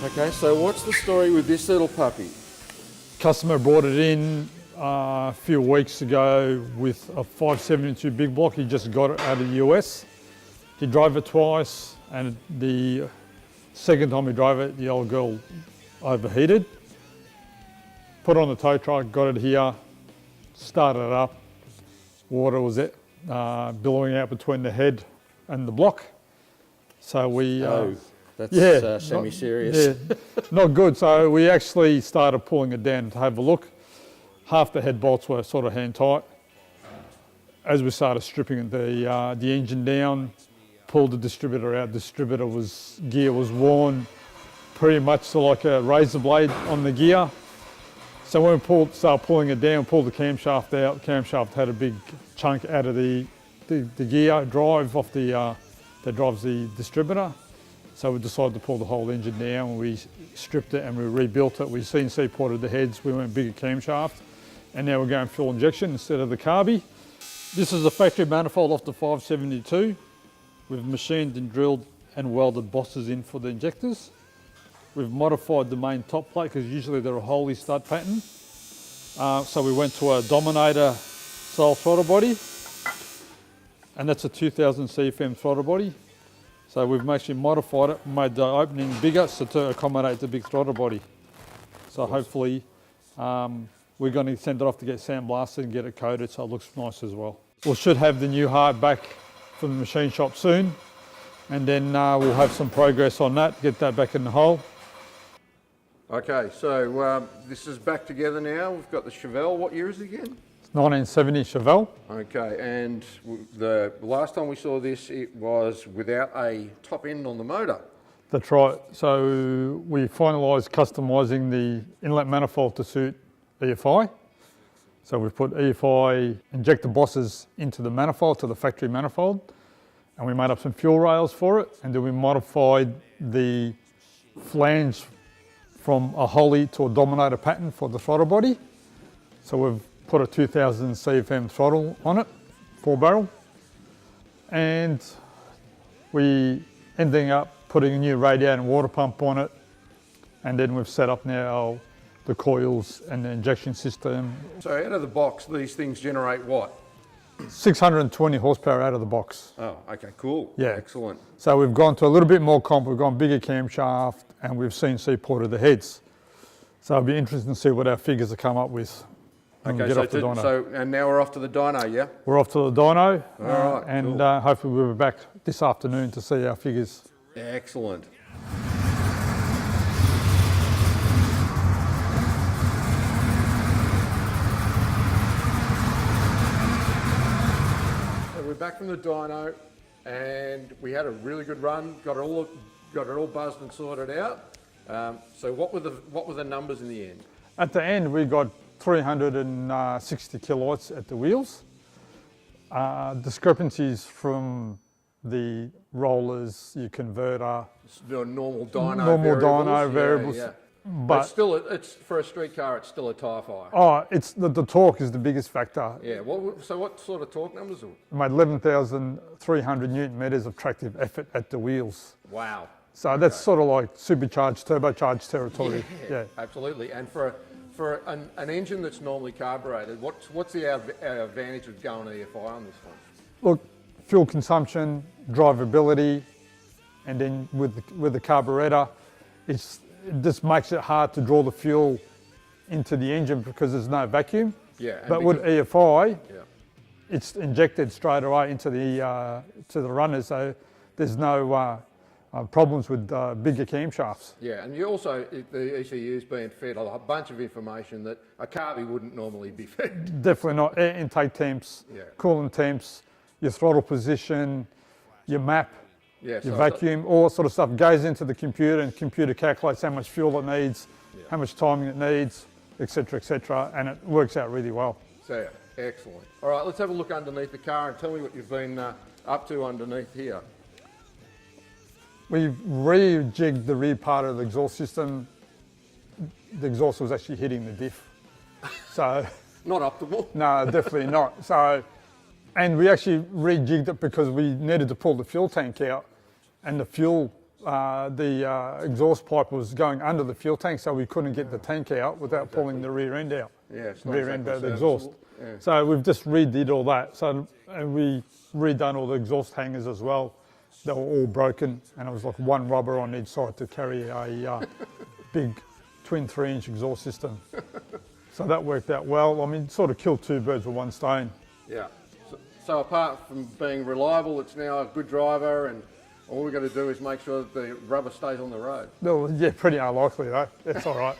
Okay, so what's the story with this little puppy? Customer brought it in a few weeks ago with a 572 big block. He just got it out of the US. He drove it twice, and the second time he drove it, the old girl overheated. Put it on the tow truck, got it here, started it up. Water was billowing out between the head and the block. So we... That's semi-serious. Not good. So we actually started pulling it down to have a look. Half the head bolts were sort of hand tight. As we started stripping the engine down, pulled the distributor out. Gear was worn pretty much like a razor blade on the gear. So when we started pulling it down, pulled the camshaft out. The camshaft had a big chunk out of the gear drive off that drives the distributor. So we decided to pull the whole engine down. We stripped it and we rebuilt it. We CNC ported the heads. We went bigger camshaft, and now we're going fuel injection instead of the carby. This is a factory manifold off the 572. We've machined and drilled and welded bosses in for the injectors. We've modified the main top plate because usually they're a Holy stud pattern. So we went to a Dominator style throttle body, and that's a 2000 CFM throttle body. So we've actually modified it, made the opening bigger so to accommodate the big throttle body. So hopefully we're going to send it off to get sandblasted and get it coated so it looks nice as well. We should have the new heart back from the machine shop soon, and then we'll have some progress on that, get that back in the hole. Okay, so this is back together now. We've got the Chevelle. What year is it again? 1970 Chevelle. Okay, and the last time we saw this, it was without a top end on the motor. That's right. So we finalised customising the inlet manifold to suit EFI. So we've put EFI injector bosses into the manifold, to the factory manifold, and we made up some fuel rails for it, and then we modified the flange from a Holy to a Dominator pattern for the throttle body. So we've put a 2000 CFM throttle on it, 4-barrel, and we ending up putting a new radiator and water pump on it, and then we've set up now the coils and the injection system. So out of the box, these things generate what? 620 horsepower out of the box. Oh, okay, cool. Yeah. Excellent. So we've gone to a little bit more we've gone bigger camshaft, and we've CNC ported the heads. So it'll be interesting to see what our figures have come up with. Okay, and now we're off to the dyno, yeah? We're off to the dyno, all right, and cool. hopefully we'll be back this afternoon to see our figures. Excellent. So we're back from the dyno, and we had a really good run. Got it all buzzed and sorted out. So what were the numbers in the end? At the end, we got 360 kilowatts at the wheels. Discrepancies from the rollers, your converter, the normal dyno variables. Yeah. But still, it's for a street car, it's still a tie fire. Oh, it's the torque is the biggest factor. Yeah. So what sort of torque numbers? We made 11,300 newton meters of tractive effort at the wheels. Wow. So that's sort of like supercharged, turbocharged territory. Yeah, absolutely. And for an engine that's normally carbureted, what's the advantage of going EFI on this one? Look, fuel consumption, drivability, and then with the carburetor, it just makes it hard to draw the fuel into the engine because there's no vacuum. Yeah. But with EFI, it's injected straight away into the runners, so there's no problems with bigger camshafts. Yeah, and you also, the ECU's being fed a bunch of information that a carby wouldn't normally be fed. Definitely not. Air intake temps, coolant temps, your throttle position, your map, your vacuum, all that sort of stuff goes into the computer, and the computer calculates how much fuel it needs, how much timing it needs, etc., and it works out really well. So, excellent. All right, let's have a look underneath the car and tell me what you've been up to underneath here. We've rejigged the rear part of the exhaust system. The exhaust was actually hitting the diff. So not optimal. No, definitely not. So, and we actually rejigged it because we needed to pull the fuel tank out, and the fuel the exhaust pipe was going under the fuel tank, so we couldn't get the tank out without pulling the rear end out. Yeah, it's not Rear end exactly of the exhaust. serviceable. Yeah. So we've just redid all that. So and we redone all the exhaust hangers as well. They were all broken, and it was like one rubber on each side to carry a big twin 3-inch exhaust system. So that worked out well. I mean, sort of killed two birds with one stone. Yeah. So apart from being reliable, it's now a good driver, and all we've got to do is make sure that the rubber stays on the road. Well, yeah, pretty unlikely though. That's all right.